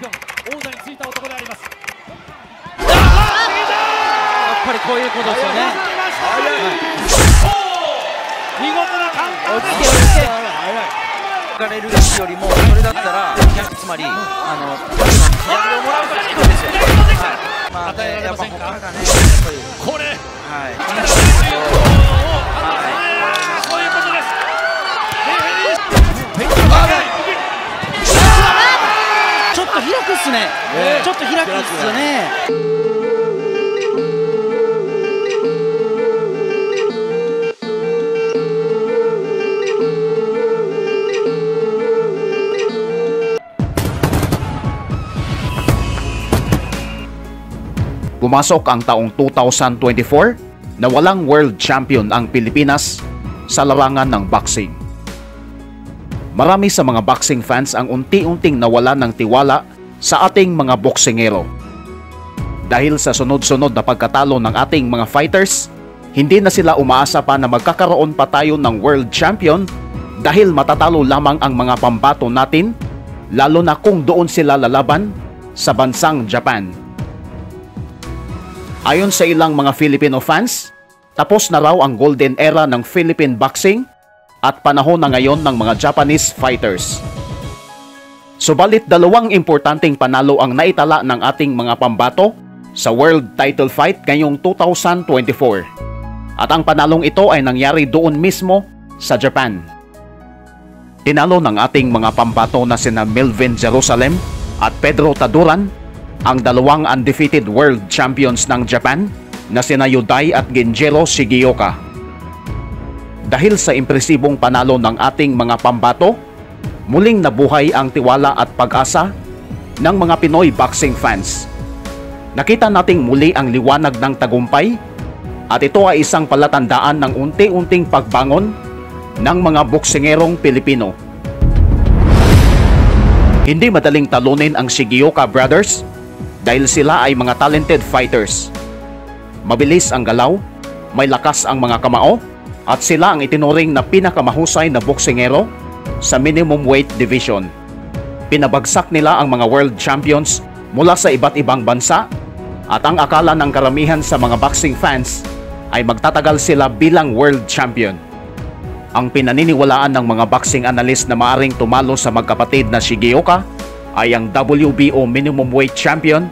ピオン王座についた男であります。やっぱりこういうことですよね。見事なカウンター落ち着け行かれるよりもそれだったらつまり左をもらうからヒットですよ。まあね、やっぱ他がねこれそういうことです。ちょっと開くっすね。ちょっと開くっすよね。Pumasok ang taong 2024 na walang world champion ang Pilipinas sa larangan ng boxing. Marami sa mga boxing fans ang unti-unting nawala ng tiwala sa ating mga boksingero. Dahil sa sunod-sunod na pagkatalo ng ating mga fighters, hindi na sila umaasa pa na magkakaroon pa tayo ng world champion dahil matatalo lamang ang mga pambato natin, lalo na kung doon sila lalaban sa bansang Japan. Ayon sa ilang mga Filipino fans, tapos na raw ang golden era ng Philippine boxing at panahon na ngayon ng mga Japanese fighters. Subalit dalawang importanteng panalo ang naitala ng ating mga pambato sa world title fight ngayong 2024. At ang panalong ito ay nangyari doon mismo sa Japan. Tinalo ng ating mga pambato na sina Melvin Jerusalem at Pedro Taduran ang dalawang undefeated world champions ng Japan na sina Yudai at Genjiro Shigeoka. Dahil sa impresibong panalo ng ating mga pambato, muling nabuhay ang tiwala at pag-asa ng mga Pinoy boxing fans. Nakita nating muli ang liwanag ng tagumpay at ito ay isang palatandaan ng unti-unting pagbangon ng mga boksingerong Pilipino. Hindi madaling talunin ang Shigeoka brothers dahil sila ay mga talented fighters. Mabilis ang galaw, may lakas ang mga kamao, at sila ang itinuring na pinakamahusay na boksingero sa minimum weight division. Pinabagsak nila ang mga world champions mula sa iba't ibang bansa, at ang akala ng karamihan sa mga boxing fans ay magtatagal sila bilang world champion. Ang pinaniniwalaan ng mga boxing analyst na maaring tumalo sa magkapatid na Shigeoka ay ang WBO minimum weight champion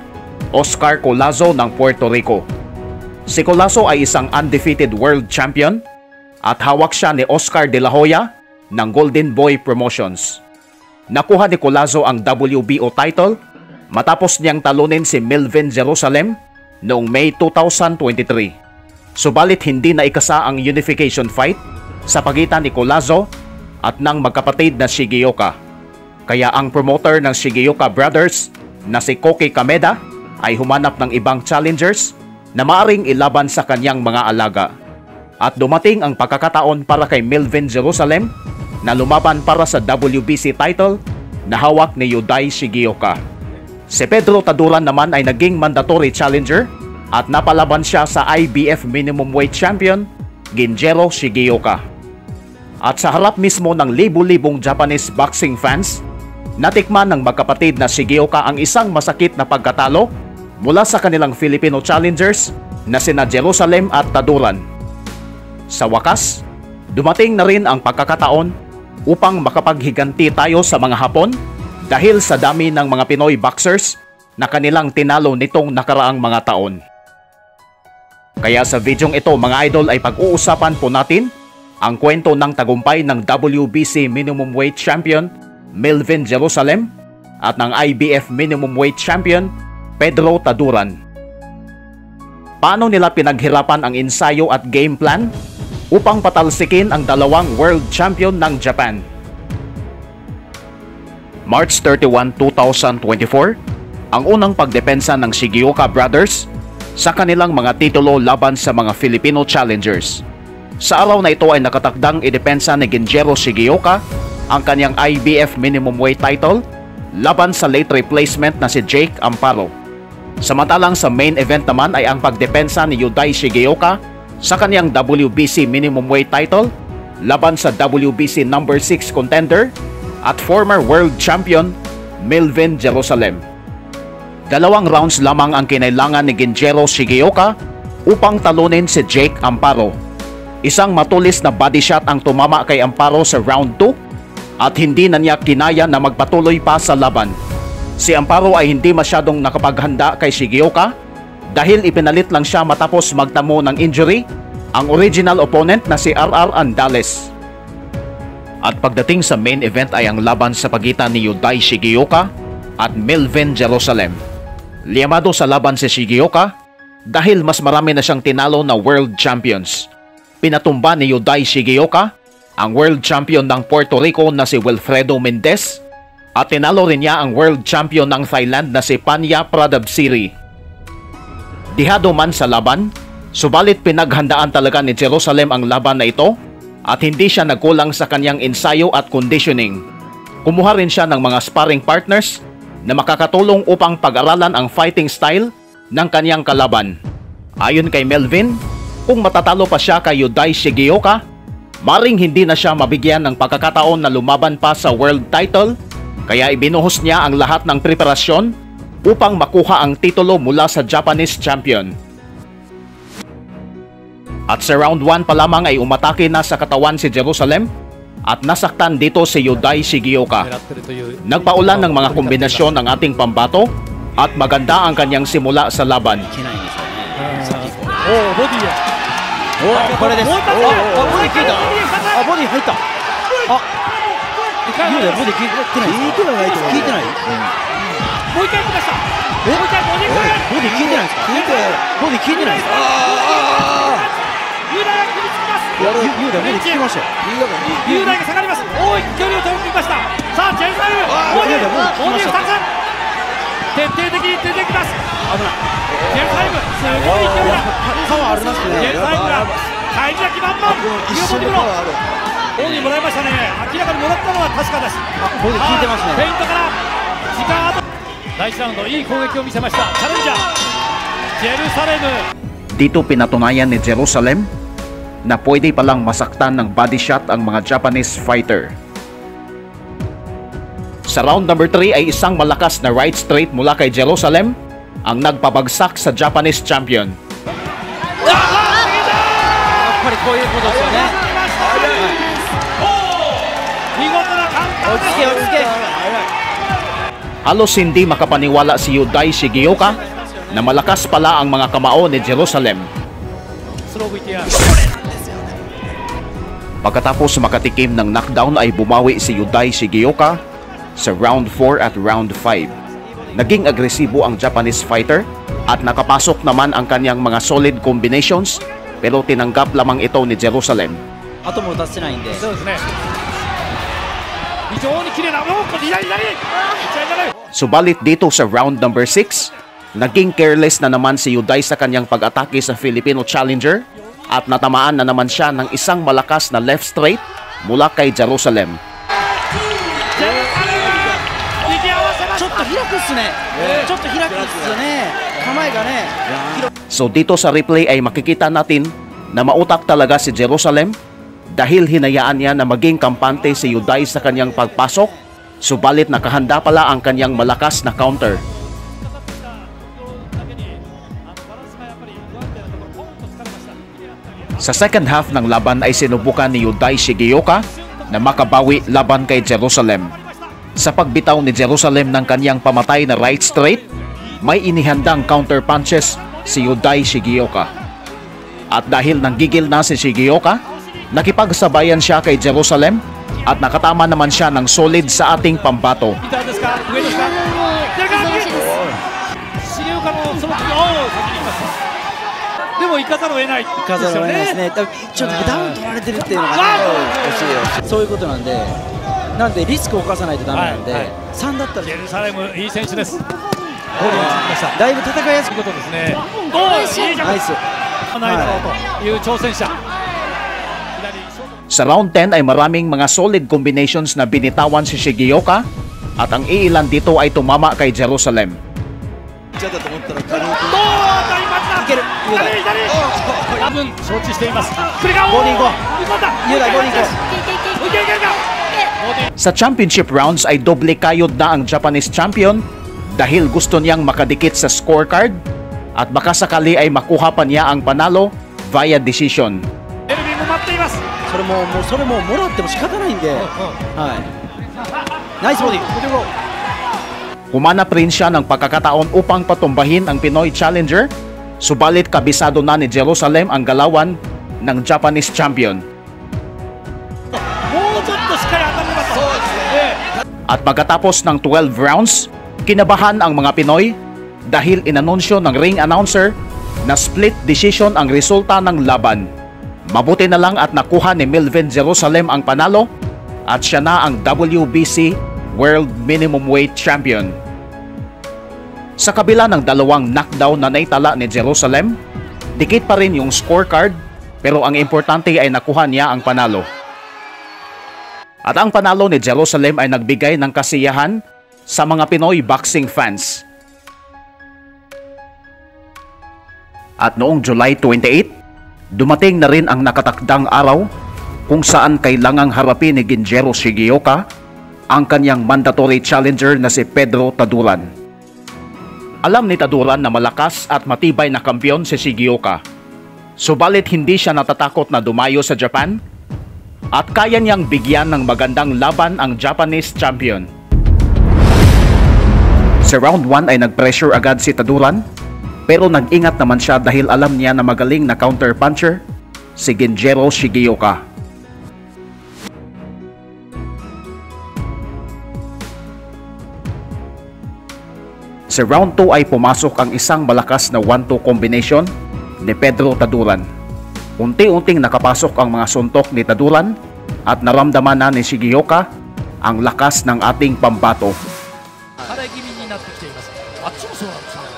Oscar Collazo ng Puerto Rico. Si Collazo ay isang undefeated world champion at hawak siya ni Oscar De La Hoya ng Golden Boy Promotions. Nakuha ni Collazo ang WBO title matapos niyang talunin si Melvin Jerusalem noong May 2023. Subalit hindi na ikasa ang unification fight sa pagitan ni Collazo at ng magkapatid na Shigeoka. Kaya ang promoter ng Shigeoka brothers na si Koki Kameda ay humanap ng ibang challengers na maaring ilaban sa kanyang mga alaga. At dumating ang pagkakataon para kay Melvin Jerusalem na lumaban para sa WBC title na hawak ni Yudai Shigeoka. Si Pedro Taduran naman ay naging mandatory challenger at napalaban siya sa IBF minimum weight champion Genjiro Shigeoka. At sa harap mismo ng libu-libong Japanese boxing fans, natikman ng magkapatid na Shigeoka ang isang masakit na pagkatalo mula sa kanilang Filipino challengers na sina Jerusalem at Taduran. Sa wakas, dumating na rin ang pagkakataon upang makapaghiganti tayo sa mga Hapon dahil sa dami ng mga Pinoy boxers na kanilang tinalo nitong nakaraang mga taon. Kaya sa videong ito mga idol ay pag-uusapan po natin ang kwento ng tagumpay ng WBC minimum weight champion Melvin Jerusalem at ng IBF minimum weight champion Pedro Taduran. Paano nila pinaghirapan ang ensayo at game plan upang patalsikin ang dalawang world champion ng Japan? March 31, 2024, ang unang pagdepensa ng Shigeoka brothers sa kanilang mga titulo laban sa mga Filipino challengers. Sa araw na ito ay nakatakdang idepensa ni Genjiro Shigeoka ang kanyang IBF minimum weight title laban sa late replacement na si Jake Amparo. Samantalang sa main event naman ay ang pagdepensa ni Yudai Shigeoka sa kanyang WBC minimum weight title laban sa WBC number 6 contender at former world champion Melvin Jerusalem. 2 rounds lamang ang kinailangan ni Genjiro Shigeoka upang talunin si Jake Amparo. Isang matulis na body shot ang tumama kay Amparo sa round 2 at hindi na niya kinaya na magpatuloy pa sa laban. Si Amparo ay hindi masyadong nakapaghanda kay Shigeoka dahil ipinalit lang siya matapos magtamo ng injury ang original opponent na si RR Andales. At pagdating sa main event ay ang laban sa pagitan ni Yudai Shigeoka at Melvin Jerusalem. Liyamado sa laban si Shigeoka dahil mas marami na siyang tinalo na world champions. Pinatumba ni Yudai Shigeoka ang world champion ng Puerto Rico na si Wilfredo Mendez at tinalo rin niya ang world champion ng Thailand na si Panya Pradabsiri. Dihado man sa laban, subalit pinaghandaan talaga ni Jerusalem ang laban na ito at hindi siya nagkulang sa kanyang ensayo at conditioning. Kumuha rin siya ng mga sparring partners na makakatulong upang pag-aralan ang fighting style ng kanyang kalaban. Ayon kay Melvin, kung matatalo pa siya kay Yudai Shigeoka, maring hindi na siya mabigyan ng pagkakataon na lumaban pa sa world title, kaya ibinuhos niya ang lahat ng preparasyon upang makuha ang titulo mula sa Japanese champion. At sa round 1 pa lamang ay umatake na sa katawan si Jerusalem at nasaktan dito si Yudai Shigeoka. Nagpaulan ng mga kombinasyon ang ating pambato at maganda ang kanyang simula sa laban. おおボディおこれです。ボディ効いた。ボディ入った。ユダボディ効いてない。効いてないと思う。効いてない。もう一回来ました。もう一回ボディボディ効いてないですか。ボディ効いてないですか。雄大が首つきます。ユダボディ効きましたよ。雄大が下がります。大きく距離を取りにました。さあジェルサイムボディ2つ徹底的に出てきます。危ない。ジェルサイムすごい勢いだ。パワーありますね。ジェルサイムが返り咲き満々。ボディもらいましたね。明らかにもらったのは確かです。ボディ効いてますね。フェイントから時間後。第1ラウンドいい攻撃を見せました。チャレンジャージェルサレム。 Dito pinatunayan ni Jerusalem na pwede palang masaktan ng body shot ang mga Japanese fighter. Sa round number 3 ay isang malakas na right straight mula kay Jerusalem ang nagpabagsak sa Japanese champion. やっぱりこういうことですよね。見事なカウンター。落ち着け落ち着け。 Halos hindi makapaniwala si Yudai Shigeoka na malakas pala ang mga kamao ni Jerusalem. Pagkatapos makatikim ng knockdown ay bumawi si Yudai Shigeoka sa round 4 at round 5. Naging agresibo ang Japanese fighter at nakapasok naman ang kanyang mga solid combinations pero tinanggap lamang ito ni Jerusalem. 後も打たせないんで。そうですね。非常に綺麗な。Subalit dito sa round number 6, naging careless na naman si Yudai sa kanyang pag-atake sa Filipino challenger at natamaan na naman siya ng isang malakas na left straight mula kay Jerusalem. ちょっと開くっすね。ちょっと開くっすよね。構えがね。 So dito sa replay ay makikita natin na mautak talaga si Jerusalem dahil hinayaan niya na maging kampante si Yudai sa kanyang pagpasok, subalit nakahanda pala ang kanyang malakas na counter. Sa second half ng laban ay sinubukan ni Yudai Shigeoka na makabawi laban kay Jerusalem. Sa pagbitaw ni Jerusalem ng kanyang pamatay na right straight, may inihandang counter punches si Yudai Shigeoka. At dahil nanggigil na si Shigeoka, nakipagsabayan siya kay Jerusalem at nakatama naman siya ng solid sa ating pambato.ちょっとダウン取られてるっていうのがね、そういうことなんで、なんでリスクを冒さないとダメなんで、3だったらジェルサレムいい選手です。だいぶ戦いやすくことですね。ナイス。ないだろうという挑戦者。 Sa round 10 ay maraming mga solid combinations na binitawan si Shigeoka at ang iilan dito ay tumama kay Jerusalem. Sa championship rounds ay doble kayod na ang Japanese champion dahil gusto niyang makadikit sa scorecard at baka sakali ay makuha pa niya ang panalo via decision. エルビンも待っています。それももらっても仕方ないんで、はい、ナイスボディ。 Humanap rin siya ng pagkakataon upang patumbahin ang Pinoy challenger, subalit kabisado na ni Jerusalem ang galawan ng Japanese champion. もうちょっとしっかり当たってますと。At pagkatapos ng 12 rounds, kinabahan ang mga Pinoy dahil inanunsyo ng ring announcer na split decision ang resulta ng laban. Mabuti na lang at nakuha ni Melvin Jerusalem ang panalo at siya na ang WBC World Minimum Weight Champion. Sa kabila ng dalawang knockdown na naitala ni Jerusalem, dikit pa rin yung scorecard pero ang importante ay nakuha niya ang panalo. At ang panalo ni Jerusalem ay nagbigay ng kasiyahan sa mga Pinoy boxing fans. At noong July 28, dumating na rin ang nakatakdang araw kung saan kailangang harapin ni Genjiro Shigeoka ang kanyang mandatory challenger na si Pedro Taduran. Alam ni Taduran na malakas at matibay na kampiyon si Shigeoka. Subalit hindi siya natatakot na dumayo sa Japan at kaya niyang bigyan ng magandang laban ang Japanese champion. Sa round 1 ay nag-pressure agad si Taduran pero nag-ingat naman siya dahil alam niya na magaling na counter-puncher si Genjiro Shigeoka. Sa round 2 ay pumasok ang isang malakas na 1-2 combination ni Pedro Taduran. Unti-unting nakapasok ang mga suntok ni Taduran at naramdaman na ni Shigeoka ang lakas ng ating pambato. 払い気味になってきています。あっちもそうなんですね。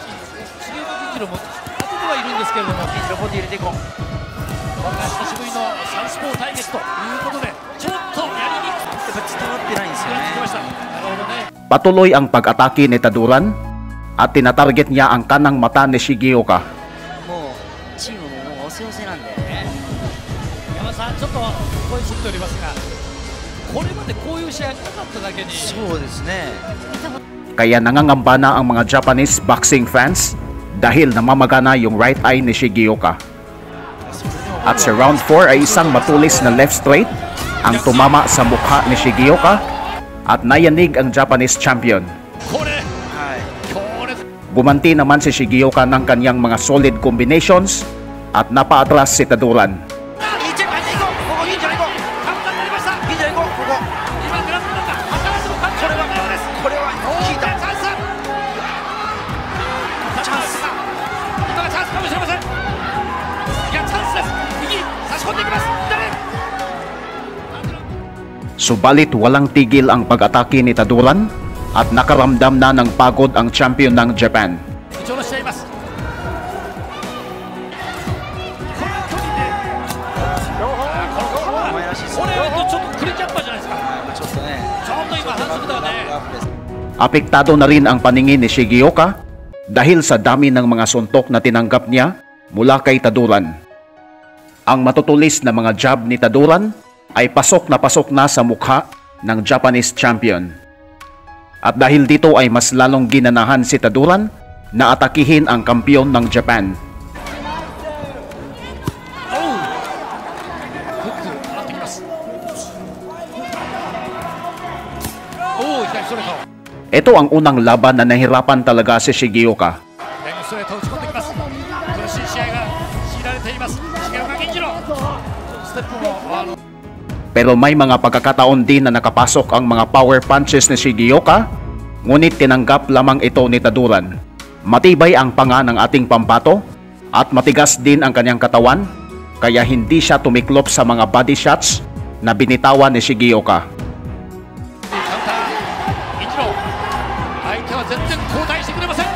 重岡銀次郎も当ててはいるんですけれども、銀次郎ボディ入れていこう。久しぶりのサウスポー対決ということで、ちょっとやりにくくやっぱ伝わってないんですよね。なってきました。なるほどね。 Patuloy ang pag-atake ni Taduran at tinatarget niya ang kanang mata ni Shigeoka. もうチームももう押せ押せなんで。山田さん、ちょっと声振っておりますが、これまでこういう試合がなかっただけに、そうですね。 Kaya nangangamba na ang mga Japanese boxing fans dahil namamagana yung right eye ni Shigeoka. At sa round 4 ay isang matulis na left straight ang tumama sa mukha ni Shigeoka at nayanig ang Japanese champion. これ、 はい。 強烈。 Gumanti naman si Shigeoka ng kanyang mga solid combinations at napaatras si Taduran. 銀次郎入っていこう。ここ銀次郎行こう。簡単になりました。銀次郎行こう。ここ。今グラウンドなんだ。新しく簡単なようです。これは効いた。チャンス。チャンス。今がチャンスかもしれません。いや、チャンスです。右差し込んでいきます。左。 Subalit walang tigil ang pag-atake ni Taduran at nakaramdam na ng pagod ang champion ng Japan. 打ち下ろしちゃいます。この距離で、お前らしいですね。これちょっとクリキャッパーじゃないですか。ちょっとね。ちょっと今反則だね。 Apektado na rin ang paningin ni Shigeoka dahil sa dami ng mga suntok na tinanggap niya mula kay Taduran. Ang matutulis na mga jab ni Taduran ay pasok na sa mukha ng Japanese champion. At dahil dito ay mas lalong ginanahan si Taduran na atakihin ang kampiyon ng Japan. フック上がってきます。おお、左ストレート。 Ito ang unang laban na nahirapan talaga si Shigeoka. 左のストレートを打ち込んできます。苦しい試合が強いられています。重岡銀次郎。ステップも Pero may mga pagkakataon din na nakapasok ang mga power punches ni Shigeoka, ngunit tinanggap lamang ito ni Taduran. Matibay ang panga ng ating pambato at matigas din ang kanyang katawan, kaya hindi siya tumiklop sa mga body shots na binitawan ni Shigeoka. カウンター銀次郎。相手は全然交代してくれません。完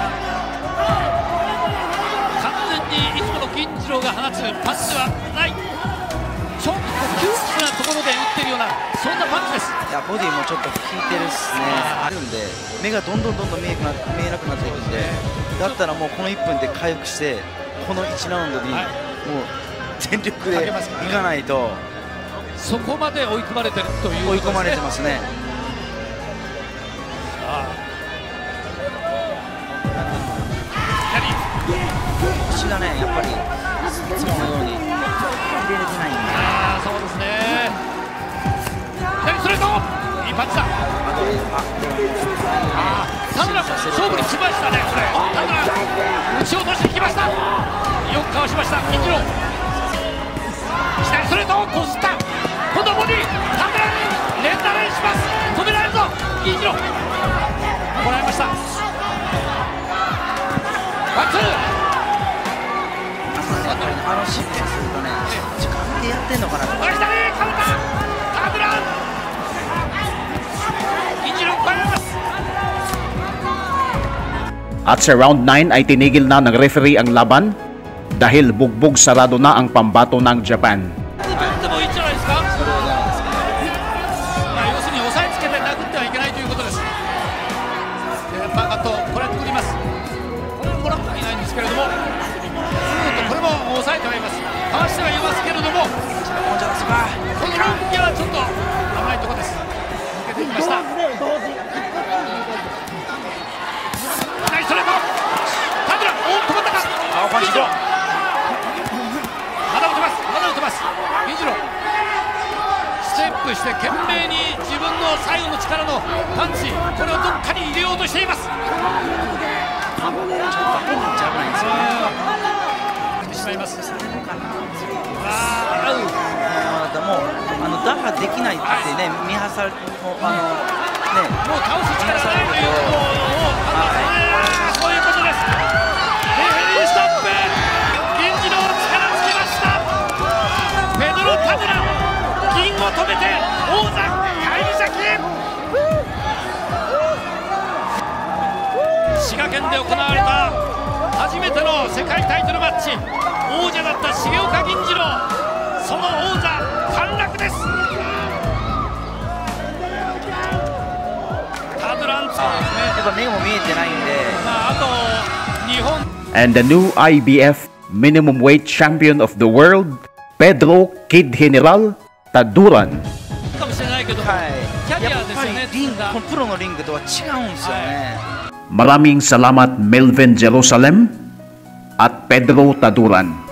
全にいつもの銀次郎が放つパンチではない。ちょっと窮屈なところで打ってるようなそんなパンチです。いやボディもちょっと効いてるっすね。あるんで目がどんどん見えなくなっていくんで、だったらもうこの1分で回復してこの1ラウンドにもう全力でいかないと。そこまで追い込まれてるという追い込まれてますね。しがね、やっぱりいつものように入れれてないんで。そうですね。左ストレート、いいパンチだ。田村勝負にしましたね。これ田村打ち落としに来ました。よくかわしました金次郎。左ストレートをこすった。今度はボディ、田村に連打連します。止められるぞ金次郎。もらいました。ワンツー。あのシーンするとね、時間でやってんのかなと。左かぶった田村。金次郎超えます。At sa round 9 ay tinigil na ng referee ang laban dahil bugbog sarado na ang pambato ng Japan. でもいいんじゃないですか。それじゃないですか。要するに押さえつけて殴ってはいけないということです。パーカット、これは作ります。これはもらってはいないんですけれども、これも抑えてはいます。かわしてはいますけれども、このラウンドはちょっと危ないところです。抜けていきました。ナイスストレート。タンドラ、止まったか。金次郎。まだ打てます。まだ打てます。金次郎。ステップして懸命に自分の最後の力のパンチ、これをどっかに入れようとしています。しまいます。もう打破できないってね、見はされもうもう倒す力がないということをそういうことです。レフェリーストップ。銀次郎力つけました。ペドロ・タドラ、銀を止めて王座返り咲き。滋賀県で行われた初めての世界タイトルマッチ、王者だった重岡銀次郎、その王座陥落です。タドランツはですね、やっぱ目も見えてないんで、あと日本 And the new IBF minimum weight champion of the world, Pedro Kid General Taduran. かもしれないけど、はい、キャリアやっぱですよね。りリング、このプロのリングとは違うんですよね。Maraming salamat Melvin Jerusalem at Pedro Taduran.